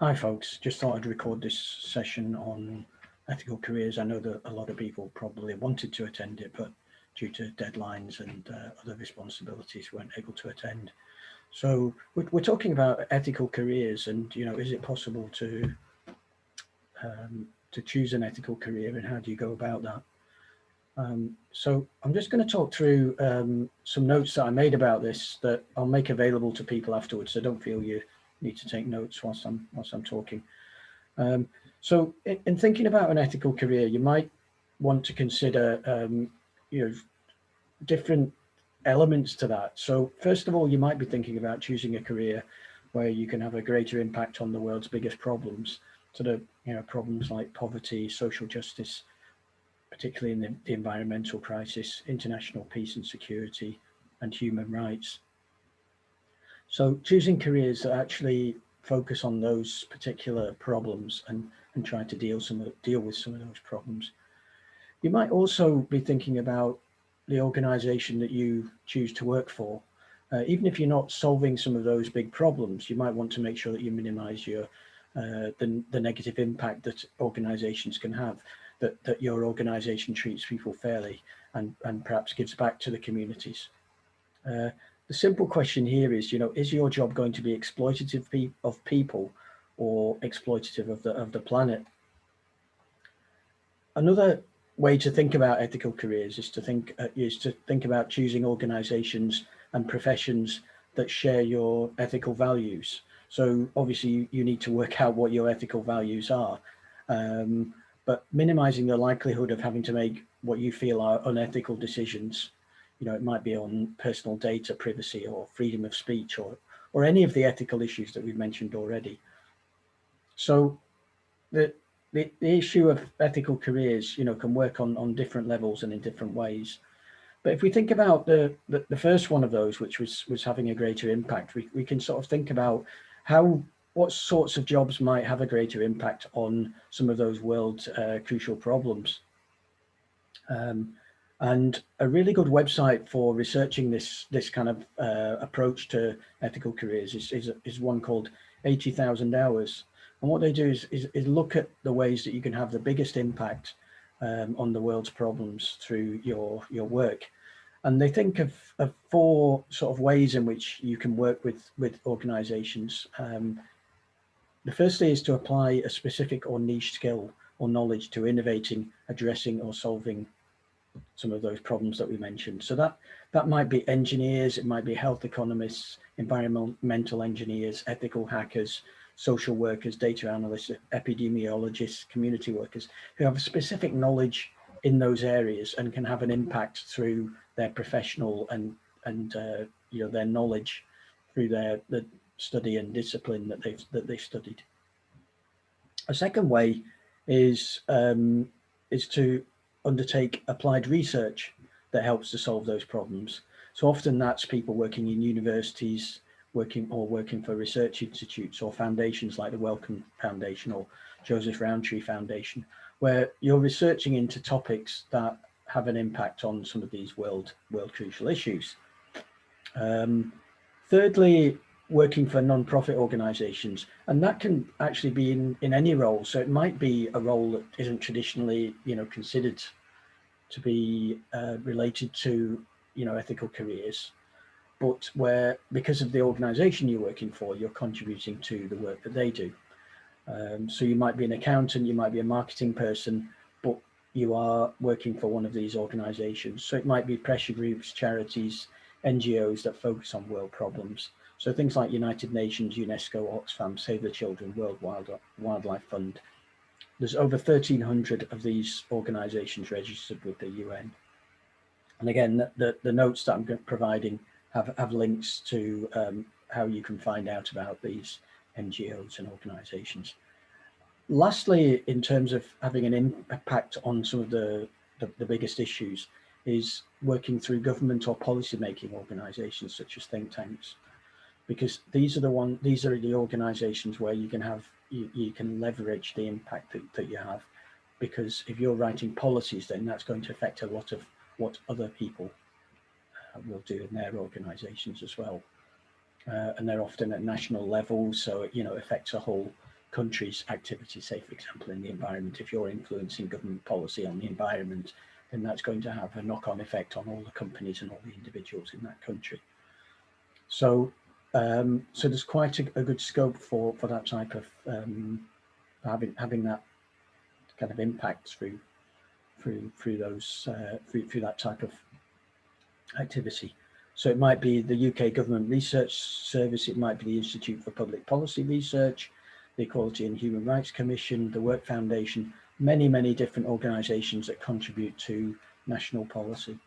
Hi folks, just thought I'd record this session on ethical careers. I know that a lot of people probably wanted to attend it, but due to deadlines and other responsibilities weren't able to attend. So we're talking about ethical careers and, is it possible to choose an ethical career and how do you go about that? So I'm just going to talk through some notes that I made about this that I'll make available to people afterwards. So don't feel you need to take notes whilst I'm talking. So in thinking about an ethical career, you might want to consider, you know, different elements to that. So first of all, you might be thinking about choosing a career where you can have a greater impact on the world's biggest problems, sort of, problems like poverty, social justice, particularly in the environmental crisis, international peace and security, and human rights. So choosing careers that actually focus on those particular problems and try to deal with some of those problems. You might also be thinking about the organization that you choose to work for. Even if you're not solving some of those big problems, you might want to make sure that you minimize the negative impact that organizations can have, that your organization treats people fairly and perhaps gives back to the communities. The simple question here is your job going to be exploitative of people or exploitative of the planet? Another way to think about ethical careers is to think about choosing organizations and professions that share your ethical values. So obviously you need to work out what your ethical values are, um, but minimizing the likelihood of having to make what you feel are unethical decisions. It might be on personal data privacy or freedom of speech or any of the ethical issues that we've mentioned already. So the, the issue of ethical careers, can work on different levels and in different ways. But if we think about the first one of those, which was having a greater impact, we can sort of think about what sorts of jobs might have a greater impact on some of those world crucial problems. Um, and a really good website for researching this kind of approach to ethical careers is one called 80,000 Hours. And what they do is look at the ways that you can have the biggest impact on the world's problems through your work. And they think of four sort of ways in which you can work with organizations. The first is to apply a specific or niche skill or knowledge to innovating, addressing or solving some of those problems that we mentioned. So that might be engineers, it might be health economists, environmental engineers, ethical hackers, social workers, data analysts, epidemiologists, community workers who have specific knowledge in those areas and can have an impact through their professional and their knowledge through the study and discipline that they studied. A second way is is to undertake applied research that helps to solve those problems. So often that's people working in universities, working for research institutes or foundations like the Wellcome Foundation or Joseph Rowntree Foundation, where you're researching into topics that have an impact on some of these world crucial issues. Um, Thirdly, working for non-profit organizations, and that can actually be in any role. So it might be a role that isn't traditionally, considered to be related to, ethical careers, but where because of the organization you're working for, you're contributing to the work that they do. So you might be an accountant, you might be a marketing person, but you are working for one of these organizations. So it might be pressure groups, charities, NGOs that focus on world problems. So things like United Nations, UNESCO, Oxfam, Save the Children, World Wildlife Fund. There's over 1,300 of these organizations registered with the UN. And again, the notes that I'm providing have links to how you can find out about these NGOs and organizations. Lastly, in terms of having an impact on some of the biggest issues, is working through government or policy making organizations such as think tanks, because these are the organizations where you can leverage the impact that you have, because if you're writing policies, then that's going to affect a lot of what other people will do in their organizations as well. And they're often at national level, so it affects a whole country's activity, say, for example, in the environment. If you're influencing government policy on the environment, then that's going to have a knock-on effect on all the companies and all the individuals in that country. So, so there's quite a good scope for that type of having that kind of impact through that type of activity. So it might be the UK Government Research Service, it might be the Institute for Public Policy Research, the Equality and Human Rights Commission, the Work Foundation, many different organisations that contribute to national policy.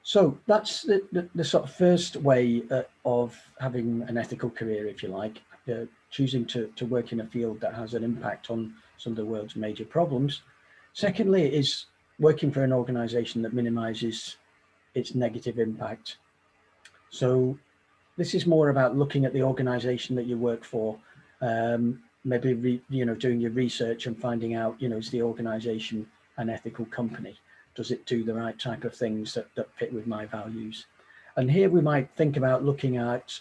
So that's the sort of first way of having an ethical career, if you like, choosing to work in a field that has an impact on some of the world's major problems. Secondly, is working for an organisation that minimises its negative impact. So this is more about looking at the organisation that you work for, maybe doing your research and finding out, is the organisation an ethical company? Does it do the right type of things that fit with my values? And here we might think about looking at,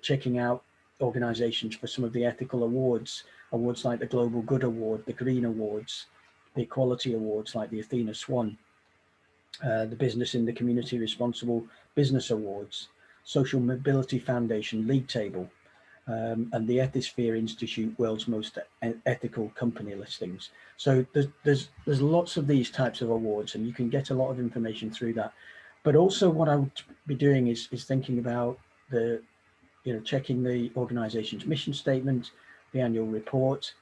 checking out organisations for some of the ethical awards like the Global Good Award, the Green Awards, the Equality Awards like the Athena Swan, the Business in the Community Responsible Business Awards, Social Mobility Foundation League Table, and the Ethisphere Institute World's Most Ethical Company Listings. So there's lots of these types of awards, and you can get a lot of information through that. But also what I would be doing is thinking about checking the organization's mission statement, the annual report,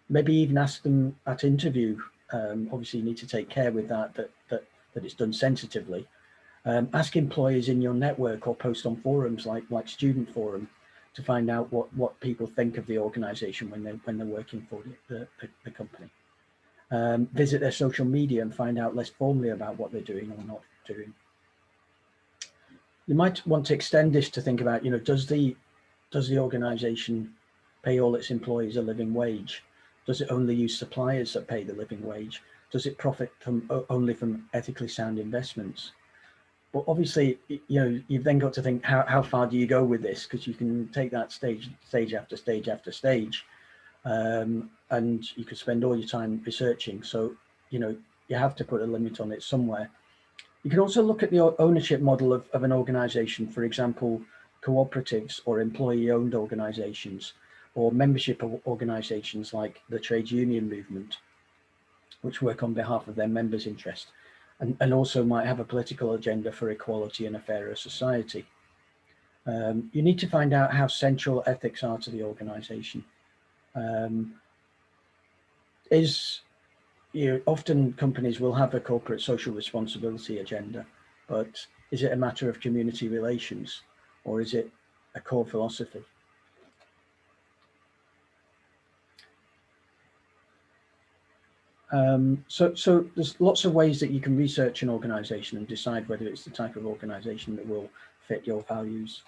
maybe even ask them at interview. Obviously you need to take care with that it's done sensitively. Ask employers in your network or post on forums like Student Forum to find out what people think of the organization when they're working for the company. Visit their social media and find out less formally about what they're doing or not doing. You might want to extend this to think about, does the organization pay all its employees a living wage? Does it only use suppliers that pay the living wage? Does it profit only from ethically sound investments? But obviously, you've then got to think, how far do you go with this? Because you can take that stage after stage after stage, and you could spend all your time researching. So, you have to put a limit on it somewhere. You can also look at the ownership model of an organization, for example, cooperatives or employee-owned organizations, or membership organizations like the trade union movement, which work on behalf of their members' interest, and also might have a political agenda for equality and a fairer society. You need to find out how central ethics are to the organization. Often companies will have a corporate social responsibility agenda, but is it a matter of community relations, or is it a core philosophy? So there's lots of ways that you can research an organization and decide whether it's the type of organization that will fit your values.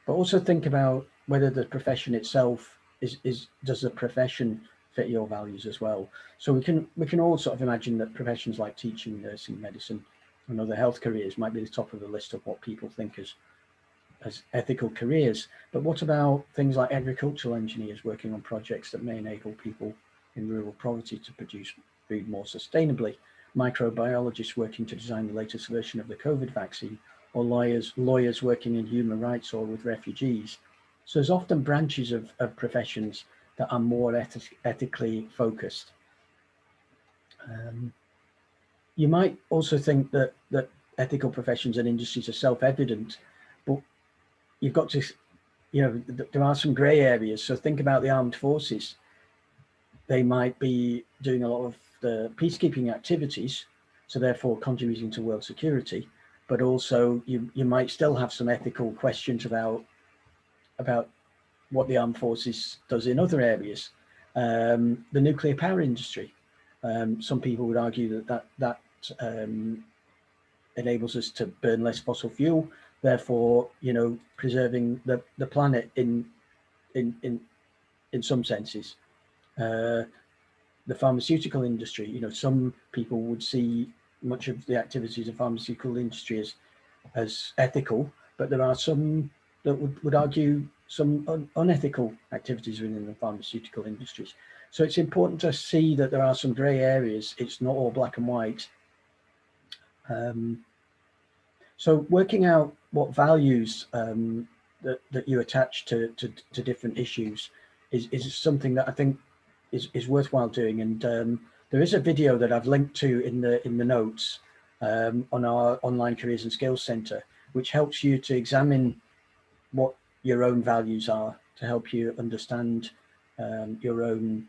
But also think about whether the profession itself does the profession fit your values as well. So we can all sort of imagine that professions like teaching, nursing, medicine, and other health careers might be the top of the list of what people think as ethical careers. But what about things like agricultural engineers working on projects that may enable people in rural poverty to produce food more sustainably, microbiologists working to design the latest version of the COVID vaccine, or lawyers working in human rights or with refugees. So there's often branches of professions that are more ethically focused. You might also think that ethical professions and industries are self-evident, but you've got to, there are some grey areas. So think about the armed forces. They might be doing a lot of the peacekeeping activities, so therefore contributing to world security, but also you might still have some ethical questions about what the armed forces does in other areas. The nuclear power industry. Some people would argue that enables us to burn less fossil fuel, therefore, preserving the planet in some senses. The pharmaceutical industry, some people would see much of the activities of pharmaceutical industry as ethical, but there are some that would argue some unethical activities within the pharmaceutical industries. So it's important to see that there are some grey areas. It's not all black and white. So working out what values that you attach to different issues is something that I think is worthwhile doing. And there is a video that I've linked to in the notes on our online careers and skills centre, which helps you to examine what your own values are, to help you understand your own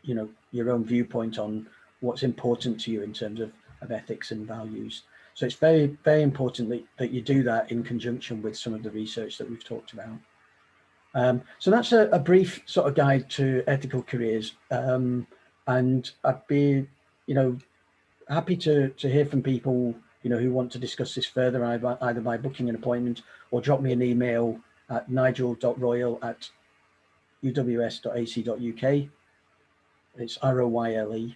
your own viewpoint on what's important to you in terms of ethics and values. So it's very, very important that you do that in conjunction with some of the research that we've talked about. So that's a brief sort of guide to ethical careers. And I'd be, happy to hear from people, who want to discuss this further, either by booking an appointment or drop me an email at nigel.royle@uws.ac.uk. It's ROYLE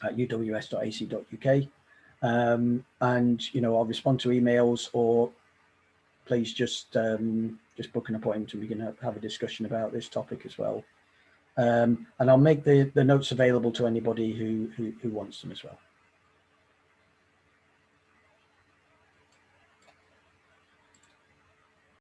at uws.ac.uk. And I'll respond to emails, or please just book an appointment and we can have a discussion about this topic as well. And I'll make the notes available to anybody who wants them as well.